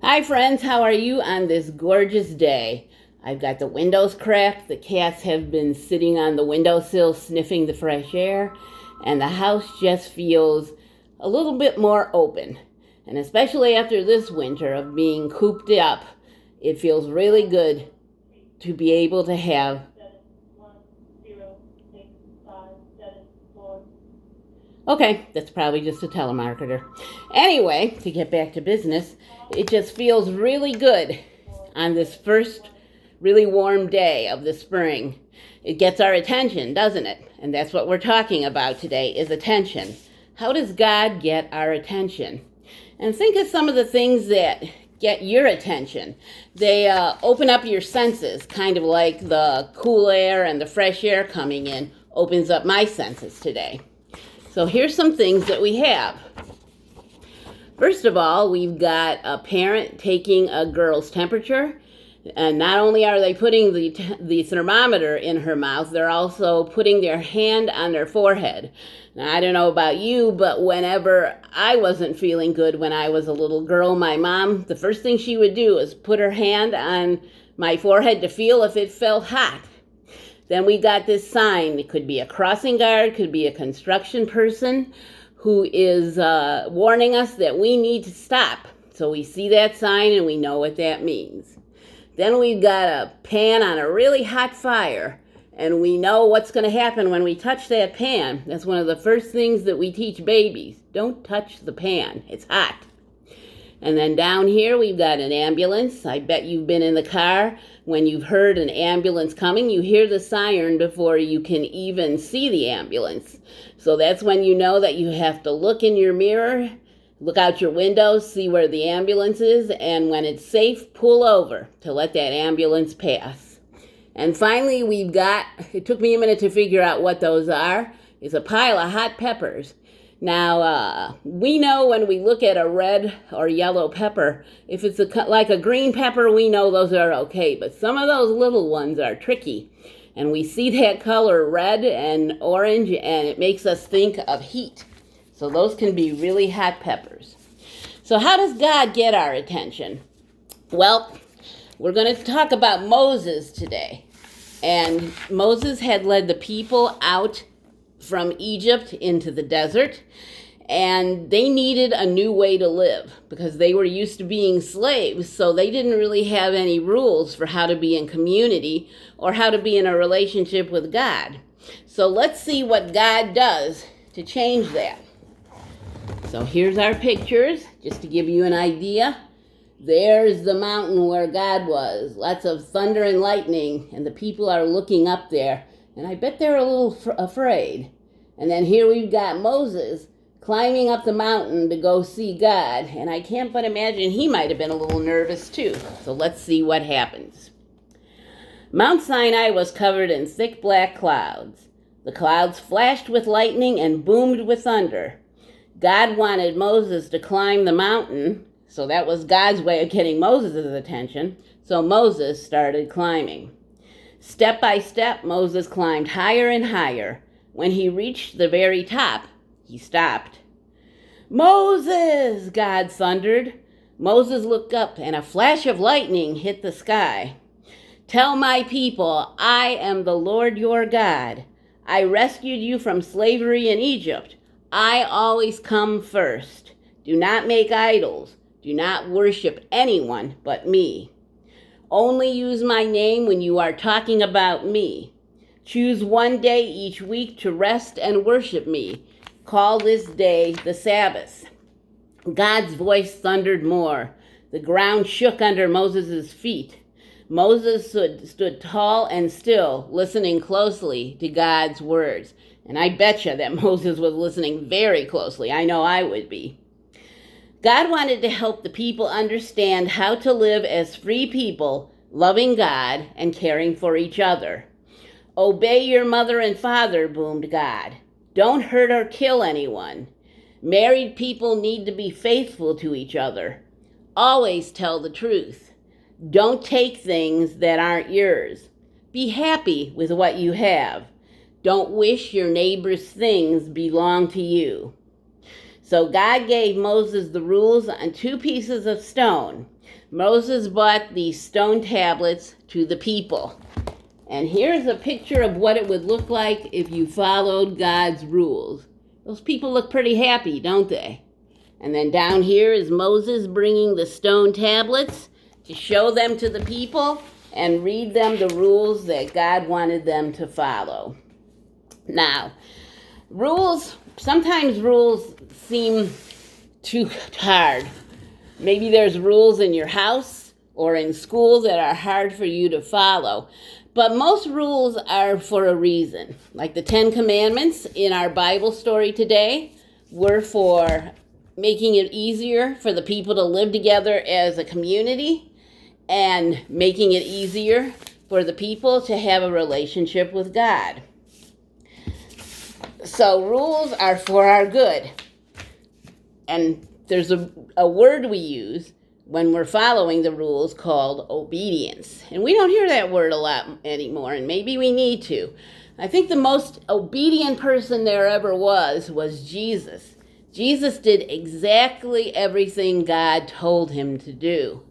Hi friends, how are you on this gorgeous day? I've got the windows cracked, the cats have been sitting on the windowsill sniffing the fresh air, and the house just feels a little bit more open. And especially after this winter of being cooped up, it feels really good to be able to have Okay, that's probably just a telemarketer. Anyway, to get back to business, it just feels really good on this first really warm day of the spring. It gets our attention, doesn't it? And that's what we're talking about today is attention. How does God get our attention? And think of some of the things that get your attention. They open up your senses, kind of like the cool air and the fresh air coming in opens up my senses today. So here's some things that we have. First of all, we've got a parent taking a girl's temperature. And not only are they putting the thermometer in her mouth, they're also putting their hand on their forehead. Now, I don't know about you, but whenever I wasn't feeling good when I was a little girl, my mom, the first thing she would do is put her hand on my forehead to feel if it felt hot. Then we got this sign. It could be a crossing guard, could be a construction person who is warning us that we need to stop. So we see that sign and we know what that means. Then we've got a pan on a really hot fire, and we know what's going to happen when we touch that pan. That's one of the first things that we teach babies. Don't touch the pan. It's hot. And then down here we've got an ambulance. I bet you've been in the car. When you've heard an ambulance coming, you hear the siren before you can even see the ambulance. So that's when you know that you have to look in your mirror, look out your windows, see where the ambulance is, and when it's safe, pull over to let that ambulance pass. And finally, we've got, it took me a minute to figure out what those are. It's a pile of hot peppers. Now, we know when we look at a red or yellow pepper, if it's like a green pepper, we know those are okay. But some of those little ones are tricky. And we see that color red and orange, and it makes us think of heat. So those can be really hot peppers. So how does God get our attention? Well, we're going to talk about Moses today. And Moses had led the people out from Egypt into the desert, and they needed a new way to live because they were used to being slaves, so they didn't really have any rules for how to be in community or how to be in a relationship with God. So let's see what God does to change that. So here's our pictures, just to give you an idea. There's the mountain where God was. Lots of thunder and lightning, and the people are looking up there. And I bet they're a little afraid. And then here we've got Moses climbing up the mountain to go see God. And I can't but imagine he might have been a little nervous too. So let's see what happens. Mount Sinai was covered in thick black clouds. The clouds flashed with lightning and boomed with thunder. God wanted Moses to climb the mountain, so that was God's way of getting Moses' attention. So Moses started climbing. Step by step, Moses climbed higher and higher. When he reached the very top, he stopped. "Moses!" God thundered. Moses looked up, and a flash of lightning hit the sky. "Tell my people, I am the Lord your God. I rescued you from slavery in Egypt. I always come first. Do not make idols. Do not worship anyone but me. Only use my name when you are talking about me. Choose one day each week to rest and worship me. Call this day the Sabbath." God's voice thundered more. The ground shook under Moses' feet. Moses stood tall and still, listening closely to God's words. And I betcha that Moses was listening very closely. I know I would be. God wanted to help the people understand how to live as free people, loving God and caring for each other. "Obey your mother and father," boomed God. "Don't hurt or kill anyone. Married people need to be faithful to each other. Always tell the truth. Don't take things that aren't yours. Be happy with what you have. Don't wish your neighbor's things belong to you." So God gave Moses the rules on 2 pieces of stone. Moses brought these stone tablets to the people. And here's a picture of what it would look like if you followed God's rules. Those people look pretty happy, don't they? And then down here is Moses bringing the stone tablets to show them to the people and read them the rules that God wanted them to follow. Now, sometimes rules seem too hard. Maybe there's rules in your house or in school that are hard for you to follow. But most rules are for a reason. Like the 10 Commandments in our Bible story today were for making it easier for the people to live together as a community and making it easier for the people to have a relationship with God. So rules are for our good. And there's a word we use when we're following the rules called obedience. And we don't hear that word a lot anymore, and maybe we need to. I think the most obedient person there ever was Jesus. Jesus did exactly everything God told him to do.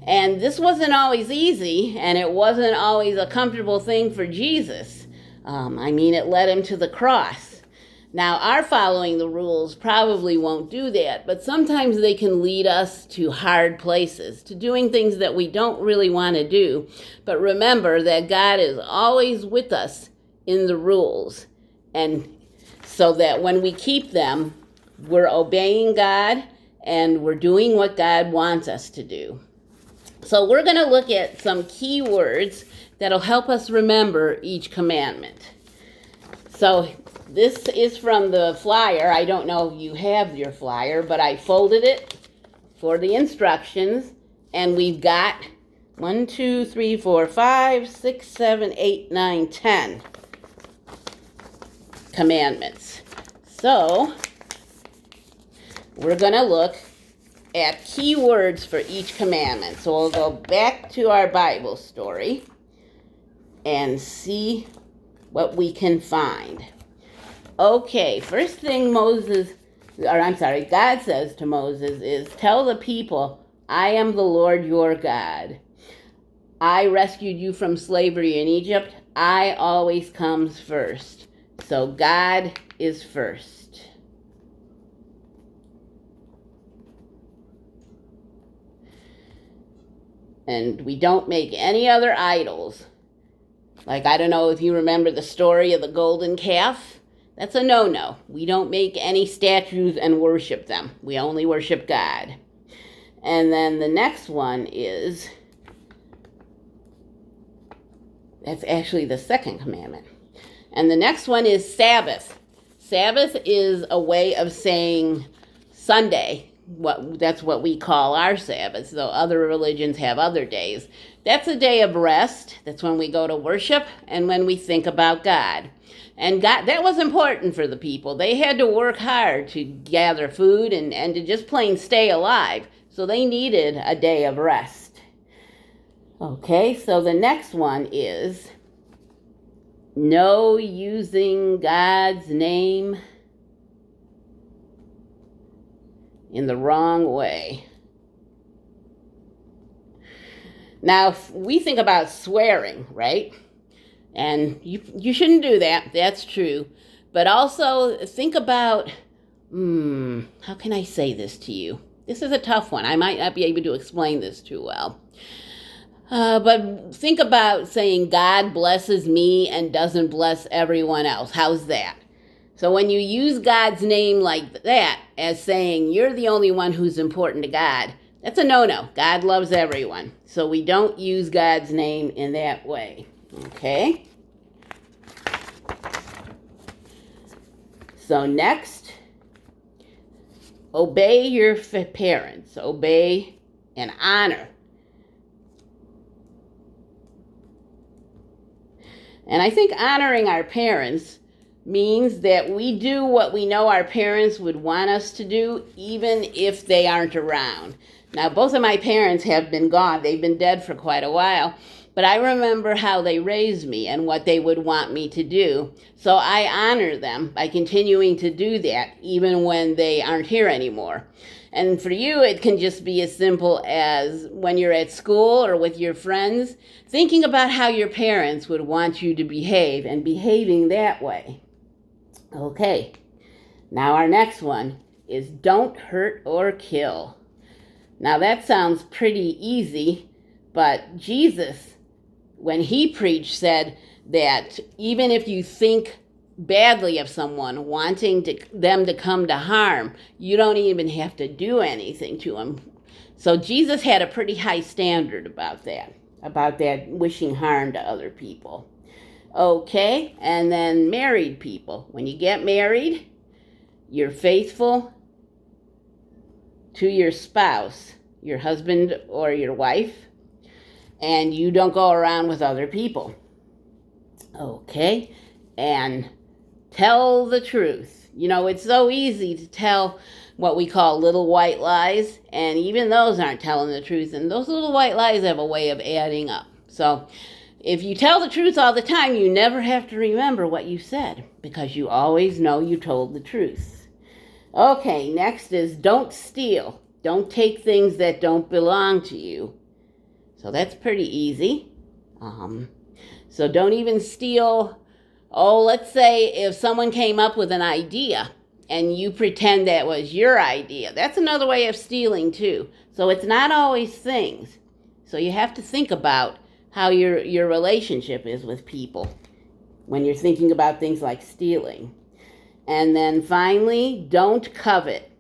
And this wasn't always easy, and it wasn't always a comfortable thing for Jesus. It led him to the cross. Now, our following the rules probably won't do that, but sometimes they can lead us to hard places, to doing things that we don't really want to do. But remember that God is always with us in the rules, and so that when we keep them, we're obeying God and we're doing what God wants us to do. So we're going to look at some key words that'll help us remember each commandment. So this is from the flyer. I don't know if you have your flyer, but I folded it for the instructions, and we've got 1, 2, 3, 4, 5, 6, 7, 8, 9, 10 commandments. So we're going to look at key words for each commandment. So we'll go back to our Bible story and see what we can find. Okay, first thing God says to Moses is, tell the people, I am the Lord your God. I rescued you from slavery in Egypt. I always comes first. So God is first. And we don't make any other idols. Like, I don't know if you remember the story of the golden calf. That's a no-no. We don't make any statues and worship them. We only worship God. And then the next one is, that's actually the second commandment. And the next one is Sabbath. Sabbath is a way of saying Sunday. That's what we call our Sabbath, though other religions have other days. That's a day of rest. That's when we go to worship and when we think about God. And God, that was important for the people. They had to work hard to gather food and to just plain stay alive. So they needed a day of rest. Okay, so the next one is no using God's name in the wrong way. Now, we think about swearing, right? And you shouldn't do that. That's true. But also think about, how can I say this to you? This is a tough one. I might not be able to explain this too well. But think about saying God blesses me and doesn't bless everyone else. How's that? So when you use God's name like that as saying you're the only one who's important to God, that's a no-no. God loves everyone. So we don't use God's name in that way. Okay? So next, obey your parents. Obey and honor. And I think honoring our parents means that we do what we know our parents would want us to do, even if they aren't around. Now, both of my parents have been gone. They've been dead for quite a while. but I remember how they raised me and what they would want me to do. So I honor them by continuing to do that even when they aren't here anymore. And for you, it can just be as simple as when you're at school or with your friends, thinking about how your parents would want you to behave and behaving that way. Okay, now our next one is don't hurt or kill. Now that sounds pretty easy, but Jesus, when he preached, said that even if you think badly of someone, wanting them to come to harm, you don't even have to do anything to them. So Jesus had a pretty high standard about that wishing harm to other people. Okay, and then married people. When you get married, you're faithful to your spouse, your husband or your wife, and you don't go around with other people. Okay, and tell the truth. You know, it's so easy to tell what we call little white lies, and even those aren't telling the truth, and those little white lies have a way of adding up. So if you tell the truth all the time, you never have to remember what you said, because you always know you told the truth. Okay, next is don't steal. Don't take things that don't belong to you. So that's pretty easy. So don't even steal. Oh, let's say if someone came up with an idea and you pretend that was your idea. That's another way of stealing too. So it's not always things. So you have to think about how your relationship is with people when you're thinking about things like stealing. And then finally, don't covet.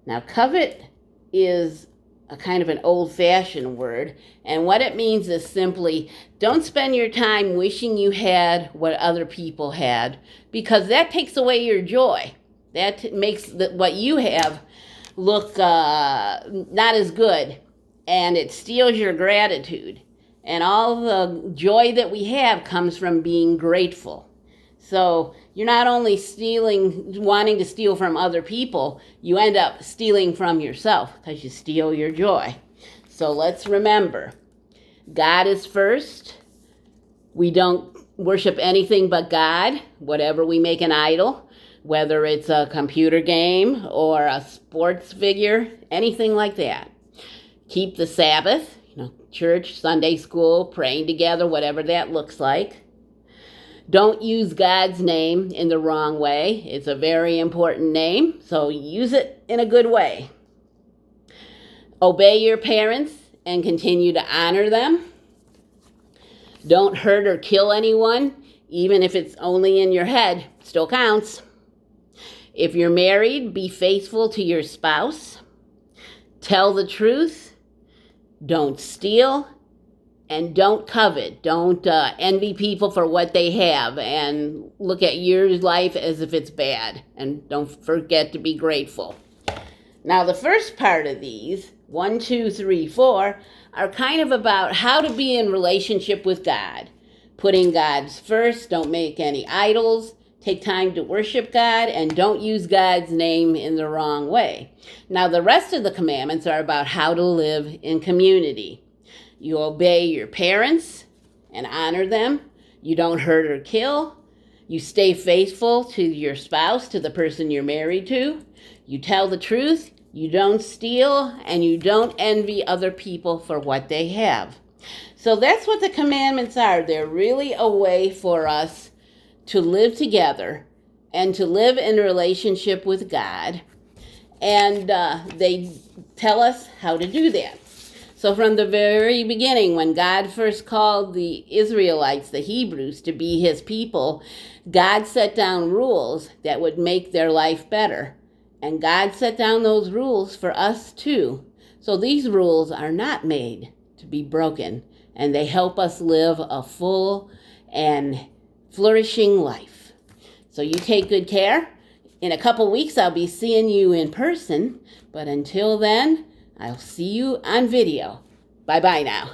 Now, covet is a kind of an old-fashioned word, and what it means is simply don't spend your time wishing you had what other people had, because that takes away your joy. That makes what you have look not as good, and it steals your gratitude. And all the joy that we have comes from being grateful. So you're not only wanting to steal from other people, you end up stealing from yourself because you steal your joy. So let's remember, God is first. We don't worship anything but God, whatever we make an idol, whether it's a computer game or a sports figure, anything like that. Keep the Sabbath, church, Sunday school, praying together, whatever that looks like. Don't use God's name in the wrong way. It's a very important name, so use it in a good way. Obey your parents and continue to honor them. Don't hurt or kill anyone, even if it's only in your head. Still counts. If you're married, be faithful to your spouse. Tell the truth. Don't steal. And don't covet. Don't envy people for what they have and look at your life as if it's bad. And don't forget to be grateful. Now, the first part of these, 1, 2, 3, 4, are kind of about how to be in relationship with God. Putting God's first, don't make any idols, take time to worship God, and don't use God's name in the wrong way. Now, the rest of the commandments are about how to live in community. You obey your parents and honor them. You don't hurt or kill. You stay faithful to your spouse, to the person you're married to. You tell the truth. You don't steal, and you don't envy other people for what they have. So that's what the commandments are. They're really a way for us to live together and to live in a relationship with God. And they tell us how to do that. So from the very beginning, when God first called the Israelites, the Hebrews, to be his people, God set down rules that would make their life better. And God set down those rules for us too. So these rules are not made to be broken, and they help us live a full and flourishing life. So you take good care. In a couple weeks, I'll be seeing you in person, but until then, I'll see you on video. Bye-bye now.